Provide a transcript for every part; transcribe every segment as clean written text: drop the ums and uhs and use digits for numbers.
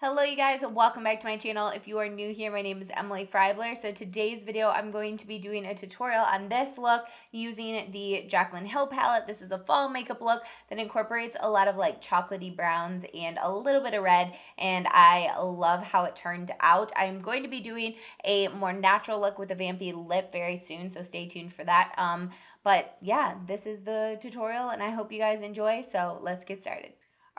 Hello you guys, welcome back to my channel. If you are new here, my name is Emily Freybler. So today's video, I'm going to be doing a tutorial on this look using the Jaclyn Hill palette. This is a fall makeup look that incorporates a lot of like chocolatey browns and a little bit of red, and I love how it turned out. I'm going to be doing a more natural look with a vampy lip very soon, so stay tuned for that. But yeah, this is the tutorial and I hope you guys enjoy, so let's get started.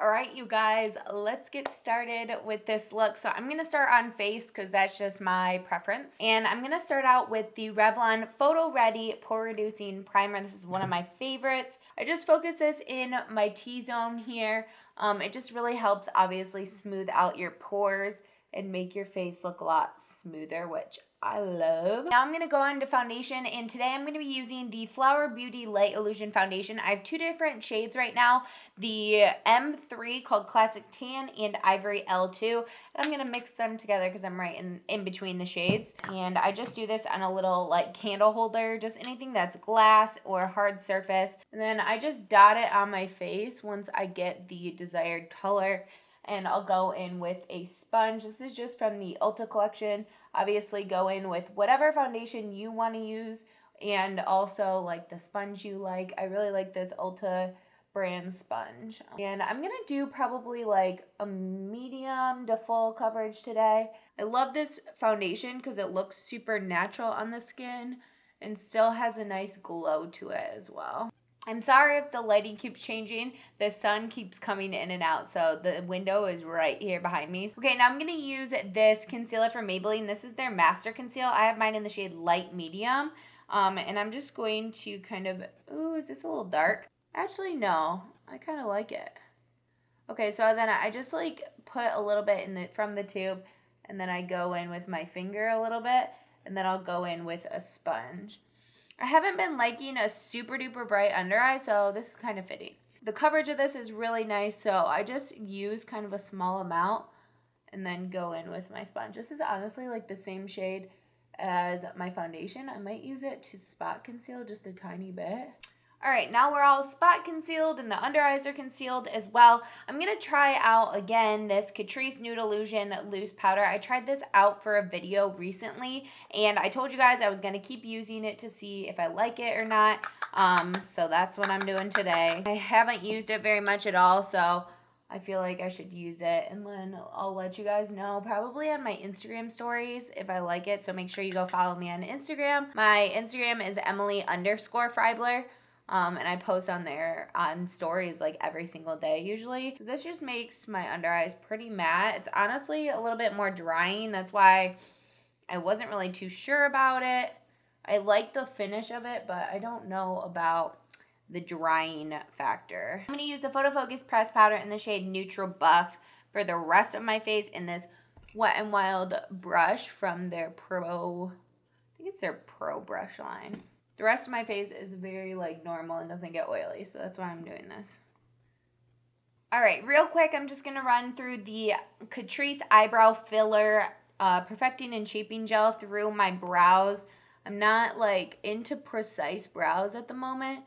Alright you guys, let's get started with this look. So I'm going to start on face because that's just my preference. And I'm going to start out with the Revlon Photo Ready Pore Reducing Primer. This is one of my favorites. I just focus this in my T-zone here. It just really helps obviously smooth out your pores and make your face look a lot smoother, which I love. Now I'm going to go on to foundation, and today I'm going to be using the Flower Beauty Light Illusion Foundation. I have two different shades right now, the M3 called Classic Tan and Ivory L2. And I'm going to mix them together because I'm right in between the shades. And I just do this on a little like candle holder, just anything that's glass or hard surface. And then I just dot it on my face once I get the desired color. And I'll go in with a sponge. This is just from the ULTA collection. Obviously go in with whatever foundation you want to use and also like the sponge you like. I really like this ULTA brand sponge. And I'm going to do probably like a medium to full coverage today. I love this foundation because it looks super natural on the skin and still has a nice glow to it as well. I'm sorry if the lighting keeps changing. The sun keeps coming in and out, so the window is right here behind me. Okay, now I'm going to use this concealer from Maybelline. This is their Master Conceal. I have mine in the shade Light Medium, and I'm just going to kind of, ooh, is this a little dark? Actually, no. I kind of like it. Okay, so then I just like put a little bit in from the tube, and then I go in with my finger a little bit, and then I'll go in with a sponge. I haven't been liking a super duper bright under eye, so this is kind of fitting. The coverage of this is really nice, so I just use kind of a small amount and then go in with my sponge. This is honestly like the same shade as my foundation. I might use it to spot conceal just a tiny bit. Alright, now we're all spot concealed and the under eyes are concealed as well. I'm going to try out again this Catrice Nude Illusion Loose Powder. I tried this out for a video recently and I told you guys I was going to keep using it to see if I like it or not. So that's what I'm doing today. I haven't used it very much at all, so I feel like I should use it, and then I'll let you guys know probably on my Instagram stories if I like it. So make sure you go follow me on Instagram. My Instagram is Emily_Freybler. And I post on there on stories like every single day usually. So this just makes my under eyes pretty matte. It's honestly a little bit more drying. That's why I wasn't really too sure about it. I like the finish of it, but I don't know about the drying factor. I'm going to use the PHOTOFOCUS pressed powder in the shade Neutral Buff for the rest of my face in this Wet n Wild brush from their Pro, I think it's their Pro brush line. The rest of my face is very like normal and doesn't get oily, so that's why I'm doing this. Alright, real quick, I'm just going to run through the Catrice Eyebrow Filler Perfecting and Shaping Gel through my brows. I'm not like into precise brows at the moment.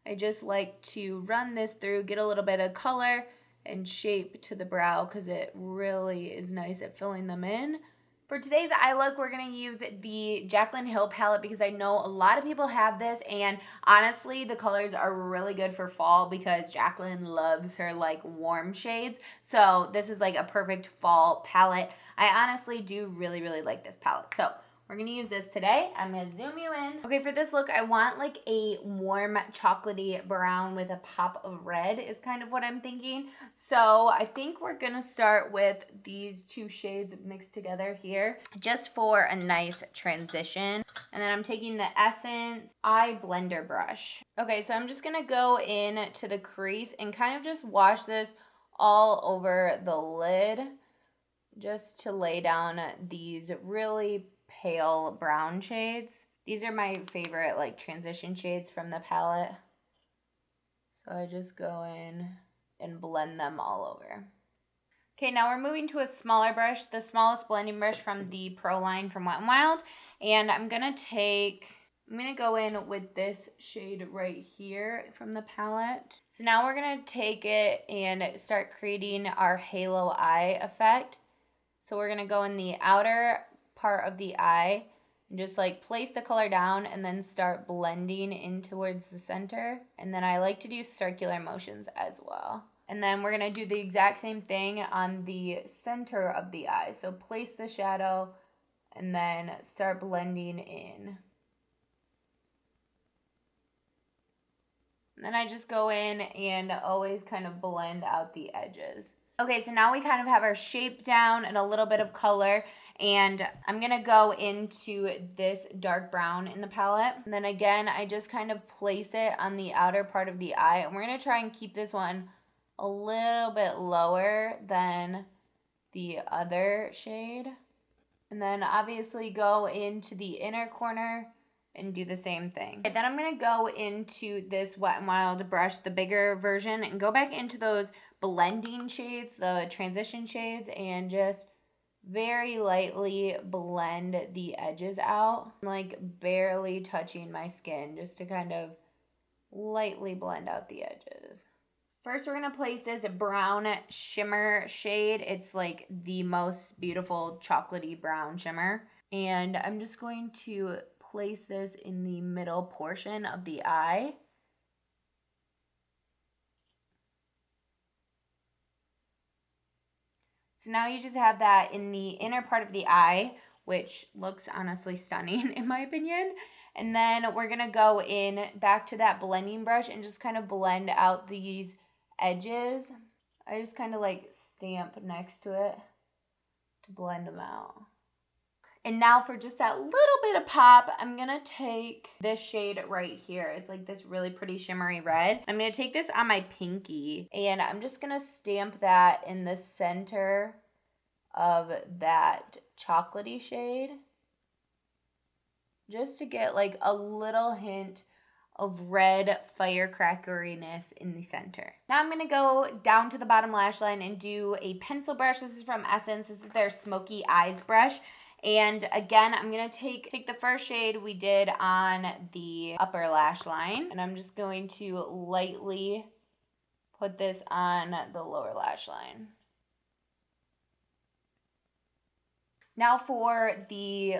I just like to run this through, get a little bit of color and shape to the brow because it really is nice at filling them in. For today's eye look, we're going to use the Jaclyn Hill palette because I know a lot of people have this, and honestly, the colors are really good for fall because Jaclyn loves her like warm shades. So this is like a perfect fall palette. I honestly do really, really like this palette. So we're going to use this today. I'm going to zoom you in. Okay, for this look, I want like a warm chocolatey brown with a pop of red is kind of what I'm thinking. So I think we're going to start with these two shades mixed together here just for a nice transition. And then I'm taking the Essence Eye Blender brush. Okay, so I'm just going to go in to the crease and kind of just wash this all over the lid just to lay down these really pale brown shades. These are my favorite like transition shades from the palette. So I just go in and blend them all over. Okay, now we're moving to a smaller brush, the smallest blending brush from the Pro line from Wet n Wild. And I'm going to go in with this shade right here from the palette. So now we're going to take it and start creating our halo eye effect. So we're going to go in the outer part of the eye and just like place the color down and then start blending in towards the center. And then I like to do circular motions as well. And then we're going to do the exact same thing on the center of the eye. So place the shadow and then start blending in. And then I just go in and always kind of blend out the edges. Okay, so now we kind of have our shape down and a little bit of color. And I'm going to go into this dark brown in the palette. And then again, I just kind of place it on the outer part of the eye. And we're going to try and keep this one a little bit lower than the other shade. And then obviously go into the inner corner and do the same thing. Okay, then I'm going to go into this Wet n Wild brush, the bigger version, and go back into those blending shades, the transition shades, and just very lightly blend the edges out. Like barely touching my skin just to kind of lightly blend out the edges. First, we're going to place this brown shimmer shade. It's like the most beautiful chocolatey brown shimmer. And I'm just going to place this in the middle portion of the eye. So now you just have that in the inner part of the eye, which looks honestly stunning in my opinion. And then we're going to go in back to that blending brush and just kind of blend out these edges. I just kind of like stamp next to it to blend them out. And now for just that little bit of pop, I'm going to take this shade right here. It's like this really pretty shimmery red. I'm going to take this on my pinky and I'm just going to stamp that in the center of that chocolatey shade, just to get like a little hint of red firecrackeriness in the center. Now I'm going to go down to the bottom lash line and do a pencil brush. This is from Essence. This is their Smoky Eyes brush. And again, I'm going to take the first shade we did on the upper lash line, and I'm just going to lightly put this on the lower lash line. Now for the,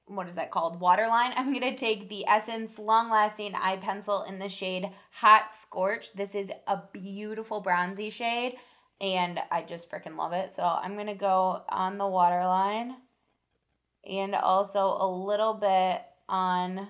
what is that called? Waterline. I'm going to take the Essence Long Lasting Eye Pencil in the shade Hot Scorch. This is a beautiful bronzy shade, and I just freaking love it. So I'm going to go on the waterline and also a little bit on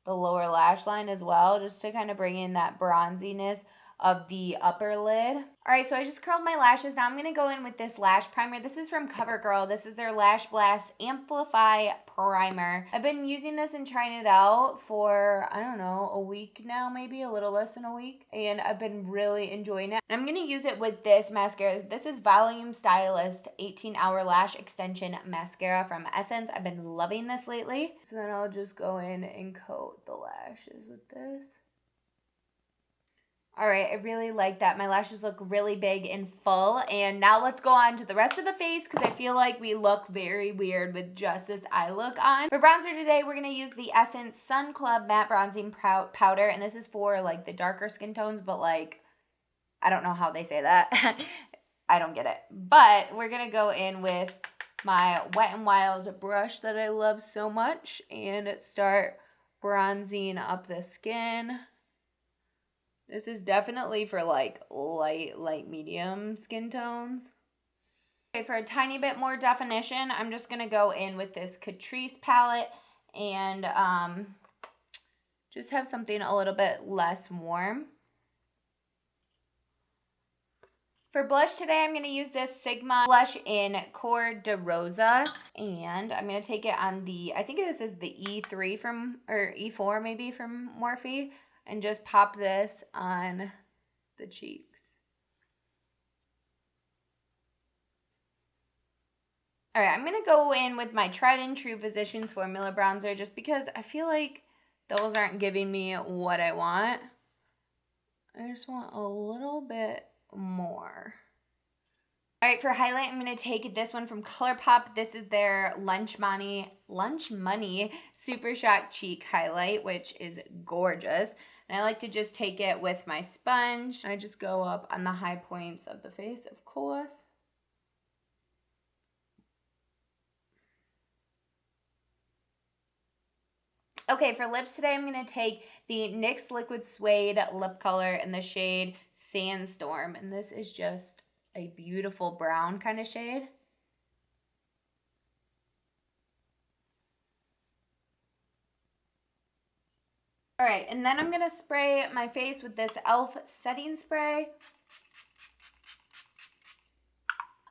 the lower lash line as well, just to kind of bring in that bronziness of the upper lid. All right, so I just curled my lashes. Now I'm going to go in with this lash primer. This is from CoverGirl. This is their Lash Blast Amplify Primer. I've been using this and trying it out for, I don't know, a week now, maybe a little less than a week. And I've been really enjoying it. I'm going to use it with this mascara. This is Volume Stylist 18-Hour Lash Extension Mascara from Essence. I've been loving this lately. So then I'll just go in and coat the lashes with this. All right, I really like that. My lashes look really big and full. And now let's go on to the rest of the face because I feel like we look very weird with just this eye look on. For bronzer today, we're going to use the Essence SunClub Matte Bronzing Powder. And this is for like the darker skin tones, but like, I don't know how they say that. I don't get it. But we're going to go in with my Wet n Wild brush that I love so much and start bronzing up the skin. This is definitely for like light medium skin tones. Okay, for a tiny bit more definition, I'm just going to go in with this Catrice palette and just have something a little bit less warm. For blush today, I'm going to use this Sigma blush in Core de Rosa. And I'm going to take it on the, I think this is the E3 from, or E4 maybe from Morphe. And just pop this on the cheeks. All right, I'm going to go in with my tried and true Physicians Formula bronzer just because I feel like those aren't giving me what I want. I just want a little bit more. All right, for highlight, I'm going to take this one from Colourpop. This is their Lunch Money Super Shock Cheek Highlight, which is gorgeous. And I like to just take it with my sponge. I just go up on the high points of the face, of course. Okay, for lips today, I'm going to take the NYX Liquid Suede lip color in the shade Sandstorm. And this is just a beautiful brown kind of shade. All right, and then I'm going to spray my face with this e.l.f. setting spray.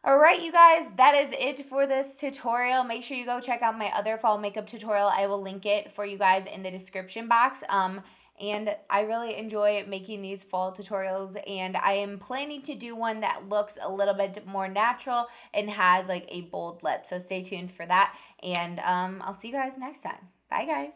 All right, you guys, that is it for this tutorial. Make sure you go check out my other fall makeup tutorial. I will link it for you guys in the description box. And I really enjoy making these fall tutorials, and I am planning to do one that looks a little bit more natural and has like a bold lip. So stay tuned for that, and I'll see you guys next time. Bye, guys.